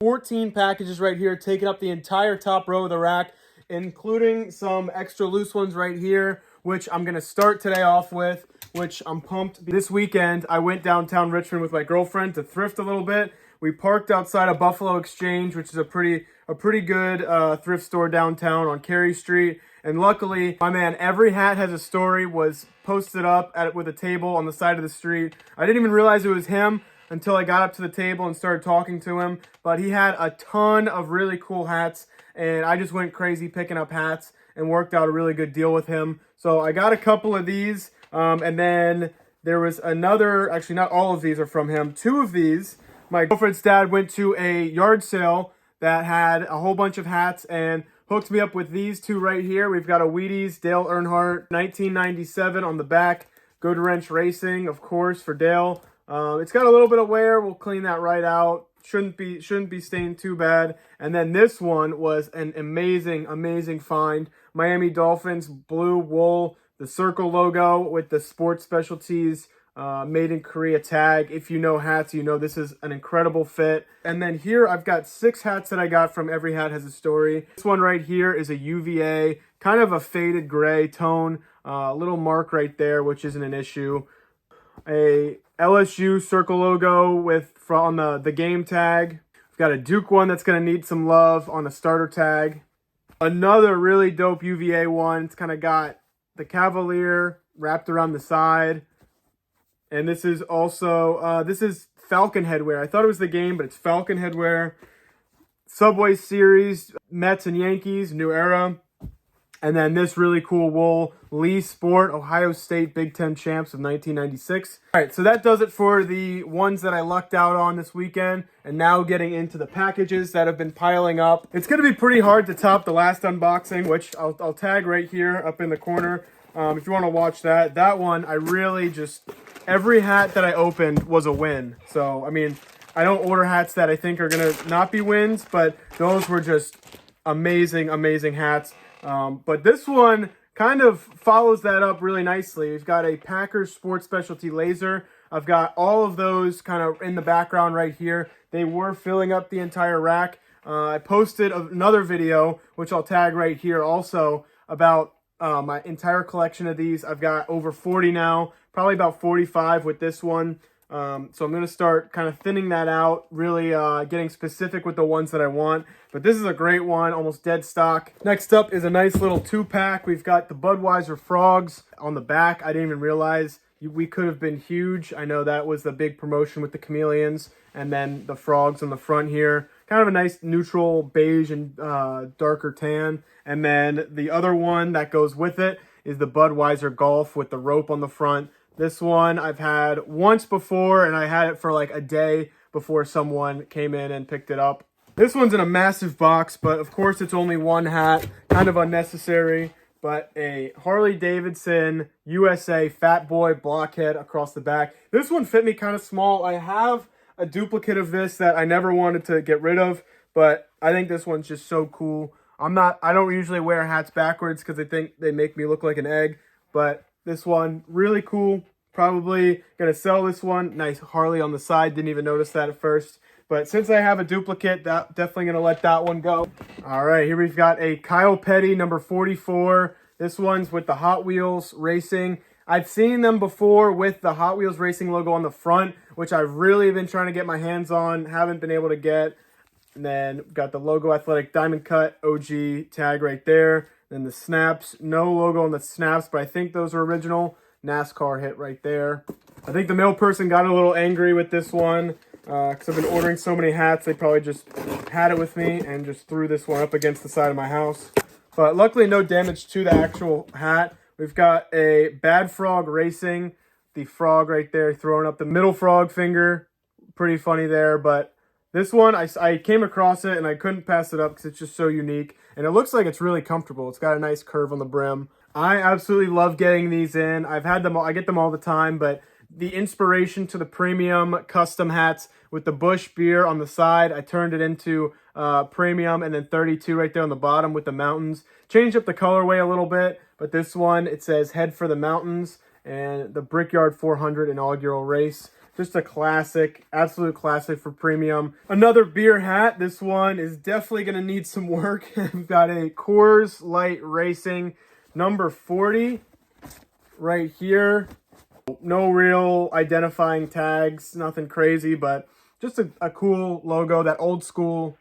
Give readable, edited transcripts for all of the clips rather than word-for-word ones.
14 packages right here, taking up the entire top row of the rack, including some extra loose ones right here, which I'm going to start today off with, which I'm pumped. This weekend, I went downtown Richmond with my girlfriend to thrift a little bit. We parked outside of Buffalo Exchange, which is a pretty good thrift store downtown on Cary Street. And luckily, my man, Every Hat Has a Story, was posted up with a table on the side of the street. I didn't even realize it was him until I got up to the table and started talking to him. But he had a ton of really cool hats, and I just went crazy picking up hats and worked out a really good deal with him. So I got a couple of these, and then there was another, actually not all of these are from him. Two of these, my girlfriend's dad went to a yard sale that had a whole bunch of hats and hooked me up with these two right here. We've got a Wheaties Dale Earnhardt 1997 on the back. Good Wrench Racing, of course, for Dale. It's got a little bit of wear. We'll clean that right out. Shouldn't be stained too bad. And then this one was an amazing find. Miami Dolphins blue wool, the circle logo with the Sports Specialties made in Korea tag. If you know hats, you know this is an incredible fit. And then here I've got 6 hats that I got from Every Hat Has a Story. This one right here is a UVA, kind of a faded gray tone. Little mark right there, which isn't an issue. A LSU circle logo on the game tag. We've got a Duke one that's going to need some love on the starter tag. Another really dope UVA one. It's kind of got the Cavalier wrapped around the side. And this is also, this is Falcon headwear. I thought it was the game, but it's Falcon headwear. Subway Series, Mets and Yankees, new era. And then this really cool wool, Lee Sport, Ohio State Big Ten champs of 1996. All right, so that does it for the ones that I lucked out on this weekend. And now getting into the packages that have been piling up. It's going to be pretty hard to top the last unboxing, which I'll tag right here up in the corner. If you want to watch that. That one, I really just, every hat that I opened was a win. So, I mean, I don't order hats that I think are going to not be wins, but those were just amazing hats. But this one kind of follows that up really nicely. We've got a Packers Sports Specialty laser. I've got all of those kind of in the background right here. They were filling up the entire rack. I posted another video, which I'll tag right here also, about my entire collection of these. I've got over 40 now, probably about 45 with this one. So I'm going to start kind of thinning that out, really getting specific with the ones that I want. But this is a great one, almost dead stock. Next up is a nice little 2-pack. We've got the Budweiser Frogs on the back. I didn't even realize we could have been huge. I know that was the big promotion with the Chameleons. And then the Frogs on the front here. Kind of a nice neutral beige and darker tan. And then the other one that goes with it is the Budweiser Golf with the rope on the front. This one I've had once before, and I had it for like a day before someone came in and picked it up. This one's in a massive box, but of course it's only one hat. Kind of unnecessary, but a Harley Davidson USA Fat Boy blockhead across the back. This one fit me kind of small. I have a duplicate of this that I never wanted to get rid of, but I think this one's just so cool. I don't usually wear hats backwards because I think they make me look like an egg, but this one, really cool. Probably going to sell this one. Nice Harley on the side. Didn't even notice that at first. But since I have a duplicate, definitely going to let that one go. All right, here we've got a Kyle Petty number 44. This one's with the Hot Wheels Racing. I've seen them before with the Hot Wheels Racing logo on the front, which I've really been trying to get my hands on. Haven't been able to get. And then got the Logo Athletic Diamond Cut OG tag right there. Then the snaps, no logo on the snaps, but I think those are original. NASCAR hit right there. I think the mail person got a little angry with this one because I've been ordering so many hats. They probably just had it with me and just threw this one up against the side of my house. But luckily, no damage to the actual hat. We've got a Bad Frog Racing. The frog right there throwing up the middle frog finger. Pretty funny there, but this one, I came across it and I couldn't pass it up because it's just so unique. And it looks like it's really comfortable. It's got a nice curve on the brim. I absolutely love getting these in. I've had them, I get them all the time, but the inspiration to the premium custom hats with the Busch beer on the side, I turned it into premium, and then 32 right there on the bottom with the mountains. Changed up the colorway a little bit, but this one, it says Head for the Mountains and the Brickyard 400 inaugural race. Just a classic, absolute classic for premium. Another beer hat. This one is definitely going to need some work. I've got a Coors Light Racing number 40 right here. No real identifying tags, nothing crazy, but just a cool logo, that old school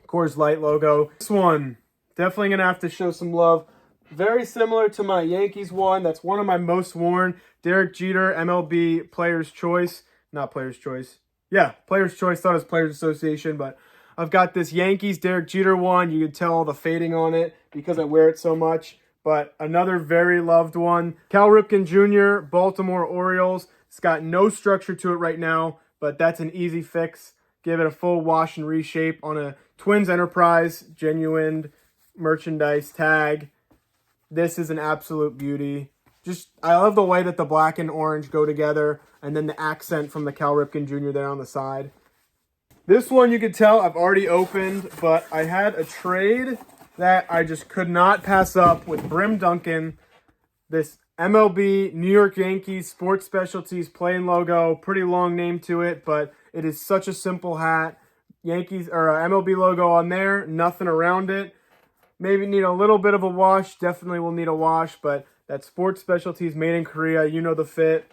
Coors Light logo. This one, definitely going to have to show some love. Very similar to my Yankees one. That's one of my most worn. Derek Jeter, MLB Player's Choice. Not Player's Choice. Yeah, Player's Choice. Thought it was Players Association, but I've got this Yankees Derek Jeter one. You can tell the fading on it because I wear it so much. But another very loved one. Cal Ripken Jr., Baltimore Orioles. It's got no structure to it right now, but that's an easy fix. Give it a full wash and reshape on a Twins Enterprise genuine merchandise tag. This is an absolute beauty. Just, I love the way that the black and orange go together, and then the accent from the Cal Ripken Jr. there on the side. This one you could tell I've already opened, but I had a trade that I just could not pass up with Brim Duncan. This MLB New York Yankees Sports Specialties plain logo. Pretty long name to it, but it is such a simple hat. Yankees or MLB logo on there, nothing around it. Maybe need a little bit of a wash. Definitely will need a wash, but that Sports Specialties made in Korea. You know the fit.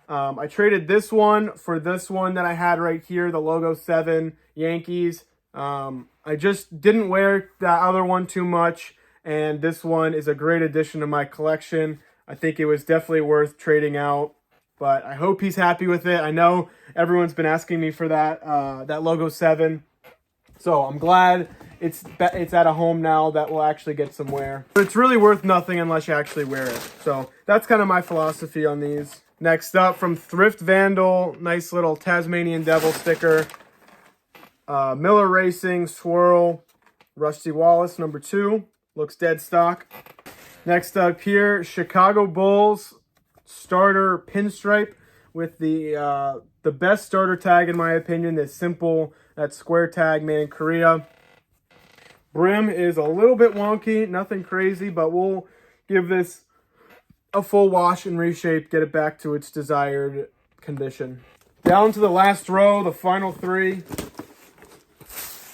I traded this one for this one that I had right here, the logo 7 Yankees. I just didn't wear that other one too much, and this one is a great addition to my collection. I think it was definitely worth trading out, but I hope he's happy with it. I know everyone's been asking me for that logo 7, so I'm glad it's at a home now that will actually get some wear. But it's really worth nothing unless you actually wear it. So that's kind of my philosophy on these. Next up, from Thrift Vandal, nice little Tasmanian Devil sticker. Miller Racing Swirl, Rusty Wallace, number 2. Looks dead stock. Next up here, Chicago Bulls starter pinstripe with the best starter tag in my opinion. This simple, that square tag made in Korea. Brim is a little bit wonky, nothing crazy, but we'll give this a full wash and reshape, get it back to its desired condition. Down to the last row, the final 3.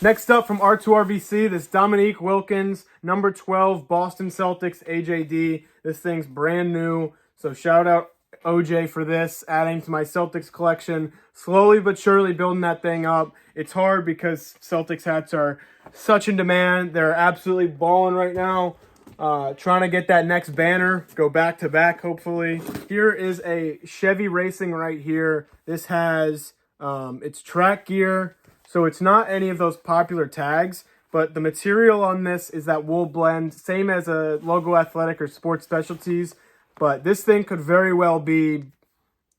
Next up from R2RVC, this Dominique Wilkins, number 12, Boston Celtics, AJD. This thing's brand new, so shout out OJ for this, adding to my Celtics collection. Slowly but surely building that thing up. It's hard because Celtics hats are such in demand. They're absolutely balling right now. Trying to get that next banner, go back to back hopefully. Here is a Chevy Racing right here. This has its track gear, so it's not any of those popular tags, but the material on this is that wool blend, same as a Logo Athletic or Sports Specialties, but this thing could very well be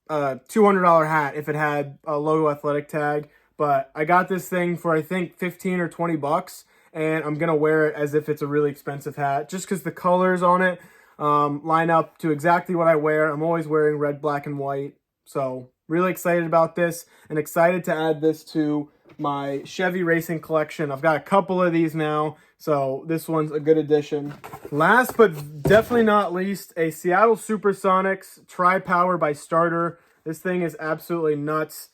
a $200 hat if it had a Logo Athletic tag. But I got this thing for I think 15 or 20 bucks, and I'm gonna wear it as if it's a really expensive hat, just because the colors on it line up to exactly what I wear. I'm always wearing red, black, and white, so really excited about this and excited to add this to my Chevy Racing collection. I've got a couple of these now, so this one's a good addition. Last but definitely not least, a Seattle Supersonics Tri-Power by Starter. This thing is absolutely nuts.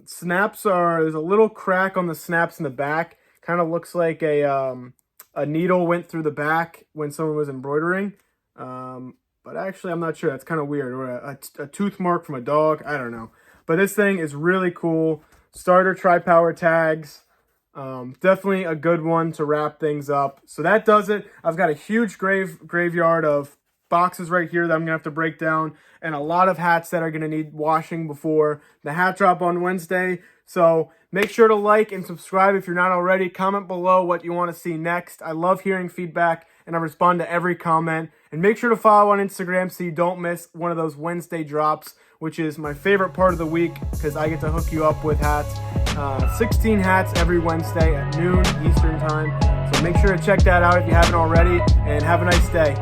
Snaps are, there's a little crack on the snaps in the back. Kind of looks like a needle went through the back when someone was embroidering. But actually, I'm not sure. That's kind of weird. Or a tooth mark from a dog. I don't know. But this thing is really cool. Starter Tri-Power tags. Definitely a good one to wrap things up. So that does it. I've got a huge graveyard of boxes right here that I'm going to have to break down, and a lot of hats that are going to need washing before the hat drop on Wednesday. So make sure to like and subscribe if you're not already. Comment below what you want to see next. I love hearing feedback, and I respond to every comment. And make sure to follow on Instagram so you don't miss one of those Wednesday drops, which is my favorite part of the week because I get to hook you up with hats. 16 hats every Wednesday at noon Eastern time. So make sure to check that out if you haven't already, and have a nice day.